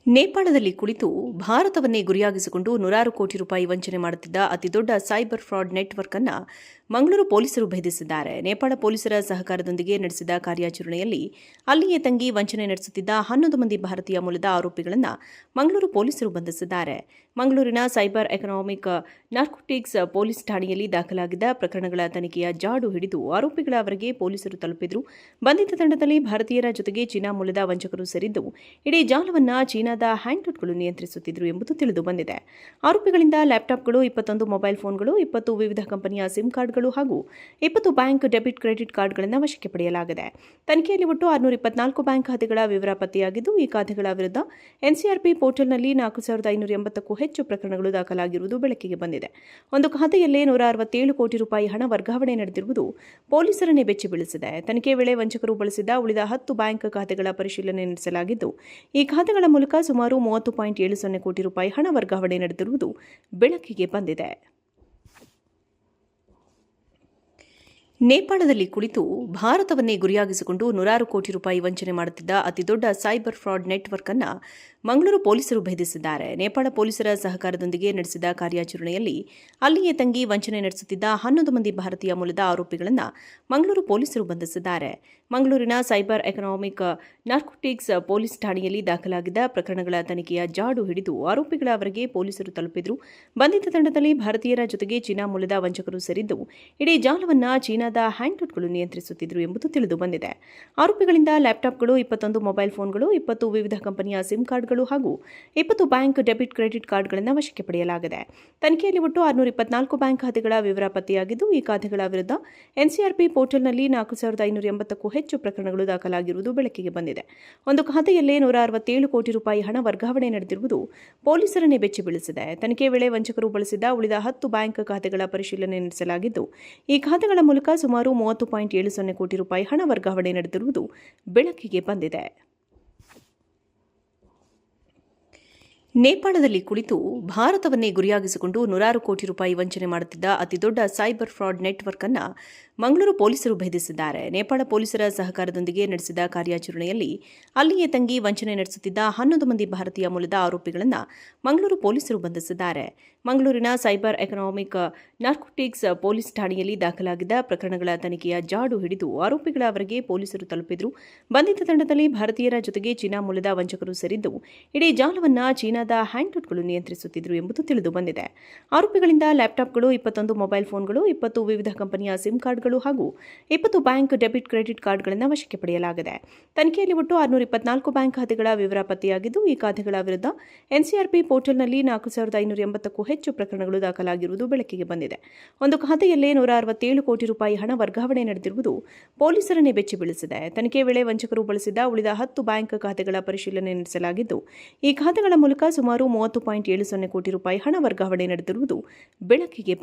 ನೇಪಾಳದಲ್ಲಿ ಕುಳಿತು ಭಾರತವನ್ನೇ ಗುರಿಯಾಗಿಸಿಕೊಂಡು ನೂರಾರು ಕೋಟಿ ರೂಪಾಯಿ ವಂಚನೆ ಮಾಡುತ್ತಿದ್ದ ಅತಿದೊಡ್ಡ ಸೈಬರ್ ಫ್ರಾಡ್ ನೆಟ್ವರ್ಕ್ ಅನ್ನು ಮಂಗಳೂರು ಪೊಲೀಸರು ಭೇದಿಸಿದ್ದಾರೆ. ನೇಪಾಳ ಪೊಲೀಸರ ಸಹಕಾರದೊಂದಿಗೆ ನಡೆಸಿದ ಕಾರ್ಯಾಚರಣೆಯಲ್ಲಿ ಅಲ್ಲಿಯೇ ತಂಗಿ ವಂಚನೆ ನಡೆಸುತ್ತಿದ್ದ 11 ಮಂದಿ ಭಾರತೀಯ ಮೂಲದ ಆರೋಪಿಗಳನ್ನು ಮಂಗಳೂರು ಪೊಲೀಸರು ಬಂಧಿಸಿದ್ದಾರೆ. ಮಂಗಳೂರಿನ ಸೈಬರ್ ಎಕನಾಮಿಕ್ ನಾರ್ಕೋಟಿಕ್ಸ್ ಪೊಲೀಸ್ ಠಾಣೆಯಲ್ಲಿ ದಾಖಲಾಗಿದ್ದ ಪ್ರಕರಣಗಳ ತನಿಖೆಯ ಜಾಡು ಹಿಡಿದು ಆರೋಪಿಗಳವರೆಗೆ ಪೊಲೀಸರು ತಲುಪಿದ್ರು. ಬಂಧಿತ ತಂಡದಲ್ಲಿ ಭಾರತೀಯರ ಜೊತೆಗೆ ಚೀನಾ ಮೂಲದ ವಂಚಕರು ಸೇರಿದ್ದು ಇಡೀ ಜಾಲವನ್ನು ಚೀನಾದ ಹ್ಯಾಂಡ್ಲರ್ಗಳು ನಿಯಂತ್ರಿಸುತ್ತಿದ್ದರು ಎಂಬುದು ತಿಳಿದು ಬಂದಿದೆ. ಆರೋಪಿಗಳಿಂದ ಲ್ಯಾಪ್ಟಾಪ್ಗಳು, 21 ಮೊಬೈಲ್ ಫೋನ್ಗಳು, 20 ವಿವಿಧ ಕಂಪನಿಯ ಸಿಮ್ ಕಾರ್ಡ್ಗಳು ಹಾಗೂ 20 ಬ್ಯಾಂಕ್ ಡೆಬಿಟ್ ಕ್ರೆಡಿಟ್ ಕಾರ್ಡ್ಗಳನ್ನು ವಶಕ್ಕೆ ಪಡೆಯಲಾಗಿದೆ. ತನಿಖೆಯಲ್ಲಿ ಒಟ್ಟು 624 ಬ್ಯಾಂಕ್ ಖಾತೆಗಳ ವಿವರ ಪತ್ತೆಯಾಗಿದ್ದು, ಈ ಖಾತೆಗಳ ವಿರುದ್ಧ ಎನ್ಸಿಆರ್ಪಿ ಪೋರ್ಟಲ್ನಲ್ಲಿ 4580ಕ್ಕೂ ಹೆಚ್ಚು ಪ್ರಕರಣಗಳು ದಾಖಲಾಗಿರುವುದು ಬೆಳಕಿಗೆ ಬಂದಿದೆ. ಒಂದು ಖಾತೆಯಲ್ಲೇ 167 ಕೋಟಿ ರೂಪಾಯಿ ಹಣ ವರ್ಗಾವಣೆ ನಡೆದಿರುವುದು ಪೊಲೀಸರನ್ನೇ ಬೆಚ್ಚಿ ಬೀಳಿಸಿದೆ. ತನಿಖೆ ವೇಳೆ ವಂಚಕರು ಬಳಸಿದ ಉಳಿದ 10 ಬ್ಯಾಂಕ್ ಖಾತೆಗಳ ಪರಿಶೀಲನೆ ನಡೆಸಲಾಗಿದ್ದು, ಈ ಖಾತೆಗಳ ಮೂಲಕ ಸುಮಾರು 30.70 ಕೋಟಿ ರೂಪಾಯಿ ಹಣ ವರ್ಗಾವಣೆ ನಡೆದಿರುವುದು ಬೆಳಕಿಗೆ ಬಂದಿದೆ. ನೇಪಾಳದಲ್ಲಿ ಕುಳಿತು ಭಾರತವನ್ನೇ ಗುರಿಯಾಗಿಸಿಕೊಂಡು ನೂರಾರು ಕೋಟಿ ರೂಪಾಯಿ ವಂಚನೆ ಮಾಡುತ್ತಿದ್ದ ಅತಿದೊಡ್ಡ ಸೈಬರ್ ಫ್ರಾಡ್ ನೆಟ್ವರ್ಕ್ ಅನ್ನು ಮಂಗಳೂರು ಪೊಲೀಸರು ಭೇದಿಸಿದ್ದಾರೆ. ನೇಪಾಳ ಪೊಲೀಸರ ಸಹಕಾರದೊಂದಿಗೆ ನಡೆಸಿದ ಕಾರ್ಯಾಚರಣೆಯಲ್ಲಿ ಅಲ್ಲಿಯೇ ತಂಗಿ ವಂಚನೆ ನಡೆಸುತ್ತಿದ್ದ 11 ಮಂದಿ ಭಾರತೀಯ ಮೂಲದ ಆರೋಪಿಗಳನ್ನು ಮಂಗಳೂರು ಪೊಲೀಸರು ಬಂಧಿಸಿದ್ದಾರೆ. ಮಂಗಳೂರಿನ ಸೈಬರ್ ಎಕನಾಮಿಕ್ ನಾರ್ಕೋಟಿಕ್ಸ್ ಪೊಲೀಸ್ ಠಾಣೆಯಲ್ಲಿ ದಾಖಲಾಗಿದ್ದ ಪ್ರಕರಣಗಳ ತನಿಖೆಯ ಜಾಡು ಹಿಡಿದು ಆರೋಪಿಗಳವರೆಗೆ ಪೊಲೀಸರು ತಲುಪಿದ್ರು. ಬಂಧಿತ ತಂಡದಲ್ಲಿ ಭಾರತೀಯರ ಜೊತೆಗೆ ಚೀನಾ ಮೂಲದ ವಂಚಕರು ಸೇರಿದ್ದು ಇಡೀ ಜಾಲವನ್ನು ಚೀನಾದ ಹ್ಯಾಂಡ್ಲರ್ಗಳು ನಿಯಂತ್ರಿಸುತ್ತಿದ್ದರು ಎಂಬುದು ತಿಳಿದು ಬಂದಿದೆ. ಆರೋಪಿಗಳಿಂದ ಲ್ಯಾಪ್ಟಾಪ್ಗಳು, 21 ಮೊಬೈಲ್ ಫೋನ್ಗಳು, 20 ವಿವಿಧ ಕಂಪನಿಯ ಸಿಮ್ ಕಾರ್ಡ್ಗಳು ಹಾಗೂ 20 ಬ್ಯಾಂಕ್ ಡೆಬಿಟ್ ಕ್ರೆಡಿಟ್ ಕಾರ್ಡ್ಗಳನ್ನು ವಶಕ್ಕೆ ಪಡೆಯಲಾಗಿದೆ. ತನಿಖೆಯಲ್ಲಿ ಒಟ್ಟು 624 ಬ್ಯಾಂಕ್ ಖಾತೆಗಳ ವಿವರ ಪತ್ತೆಯಾಗಿದ್ದು, ಈ ಖಾತೆಗಳ ವಿರುದ್ಧ ಎನ್ಸಿಆರ್ಪಿ ಪೋರ್ಟಲ್ನಲ್ಲಿ 4580ಕ್ಕೂ ಹೆಚ್ಚು ಪ್ರಕರಣಗಳು ದಾಖಲಾಗಿರುವುದು ಬೆಳಕಿಗೆ ಬಂದಿದೆ. ಒಂದು ಖಾತೆಯಲ್ಲೇ 167 ಕೋಟಿ ರೂಪಾಯಿ ಹಣ ವರ್ಗಾವಣೆ ನಡೆದಿರುವುದು ಪೊಲೀಸರನ್ನೇ ಬೆಚ್ಚಿ ಬೀಳಿಸಿದೆ. ತನಿಖೆ ವೇಳೆ ವಂಚಕರು ಬಳಸಿದ ಉಳಿದ 10 ಬ್ಯಾಂಕ್ ಖಾತೆಗಳ ಪರಿಶೀಲನೆ ನಡೆಸಲಾಗಿದ್ದು, ಈ ಖಾತೆಗಳ ಮೂಲಕ ಸುಮಾರು 30.70 ಕೋಟಿ ರೂಪಾಯಿ ಹಣ ವರ್ಗಾವಣೆ ನಡೆದಿರುವುದು ಬೆಳಕಿಗೆ ಬಂದಿದೆ. ನೇಪಾಳದಲ್ಲಿ ಕುಳಿತು ಭಾರತವನ್ನೇ ಗುರಿಯಾಗಿಸಿಕೊಂಡು ನೂರಾರು ಕೋಟಿ ರೂಪಾಯಿ ವಂಚನೆ ಮಾಡುತ್ತಿದ್ದ ಅತಿದೊಡ್ಡ ಸೈಬರ್ ಫ್ರಾಡ್ ನೆಟ್ವರ್ಕ್ ಅನ್ನು ಮಂಗಳೂರು ಪೊಲೀಸರು ಭೇದಿಸಿದ್ದಾರೆ. ನೇಪಾಳ ಪೊಲೀಸರ ಸಹಕಾರದೊಂದಿಗೆ ನಡೆಸಿದ ಕಾರ್ಯಾಚರಣೆಯಲ್ಲಿ ಅಲ್ಲಿಯೇ ತಂಗಿ ವಂಚನೆ ನಡೆಸುತ್ತಿದ್ದ 11 ಮಂದಿ ಭಾರತೀಯ ಮೂಲದ ಆರೋಪಿಗಳನ್ನು ಮಂಗಳೂರು ಪೊಲೀಸರು ಬಂಧಿಸಿದ್ದಾರೆ. ಮಂಗಳೂರಿನ ಸೈಬರ್ ಎಕನಾಮಿಕ್ ನಾರ್ಕೋಟಿಕ್ಸ್ ಪೊಲೀಸ್ ಠಾಣೆಯಲ್ಲಿ ದಾಖಲಾಗಿದ್ದ ಪ್ರಕರಣಗಳ ತನಿಖೆಯ ಜಾಡು ಹಿಡಿದು ಆರೋಪಿಗಳವರೆಗೆ ಪೊಲೀಸರು ತಲುಪಿದ್ರು. ಬಂಧಿತ ತಂಡದಲ್ಲಿ ಭಾರತೀಯರ ಜೊತೆಗೆ ಚೀನಾ ಮೂಲದ ವಂಚಕರು ಸೇರಿದ್ದು ಇಡೀ ಜಾಲವನ್ನು ಚೀನಾದ ಹ್ಯಾಂಡ್ಲರ್ಗಳು ನಿಯಂತ್ರಿಸುತ್ತಿದ್ದರು ಎಂಬುದು ತಿಳಿದು ಬಂದಿದೆ. ಆರೋಪಿಗಳಿಂದ ಲ್ಯಾಪ್ಟಾಪ್ಗಳು, 21 ಮೊಬೈಲ್ ಫೋನ್ಗಳು, 20 ವಿವಿಧ ಕಂಪನಿಯ ಸಿಮ್ ಕಾರ್ಡ್ಗಳು ಹಾಗೂ 20 ಬ್ಯಾಂಕ್ ಡೆಬಿಟ್ ಕ್ರೆಡಿಟ್ ಕಾರ್ಡ್ಗಳನ್ನು ವಶಕ್ಕೆ ಪಡೆಯಲಾಗಿದೆ. ತನಿಖೆಯಲ್ಲಿ ಒಟ್ಟು 624 ಬ್ಯಾಂಕ್ ಖಾತೆಗಳ ವಿವರ ಪತ್ತೆಯಾಗಿದ್ದು, ಈ ಖಾತೆಗಳ ವಿರುದ್ಧ ಎನ್ಸಿಆರ್ಪಿ ಪೋರ್ಟಲ್ನಲ್ಲಿ 4580ಕ್ಕೂ ಹೆಚ್ಚು ಪ್ರಕರಣಗಳು ದಾಖಲಾಗಿರುವುದು ಬೆಳಕಿಗೆ ಬಂದಿದೆ. ಒಂದು ಖಾತೆಯಲ್ಲೇ 167 ಕೋಟಿ ರೂಪಾಯಿ ಹಣ ವರ್ಗಾವಣೆ ನಡೆದಿರುವುದು ಪೊಲೀಸರನ್ನೇ ಬೆಚ್ಚಿ ಬೀಳಿಸಿದೆ. ತನಿಖೆ ವೇಳೆ ವಂಚಕರು ಬಳಸಿದ ಉಳಿದ 10 ಬ್ಯಾಂಕ್ ಖಾತೆಗಳ ಪರಿಶೀಲನೆ ನಡೆಸಲಾಗಿದ್ದು, ಈ ಖಾತೆಗಳ ಮೂಲಕ ಸುಮಾರು 30.70 ಕೋಟಿ ರೂಪಾಯಿ ಹಣ ವರ್ಗಾವಣೆ ನಡೆದಿರುವುದು ಬೆಳಕಿಗೆ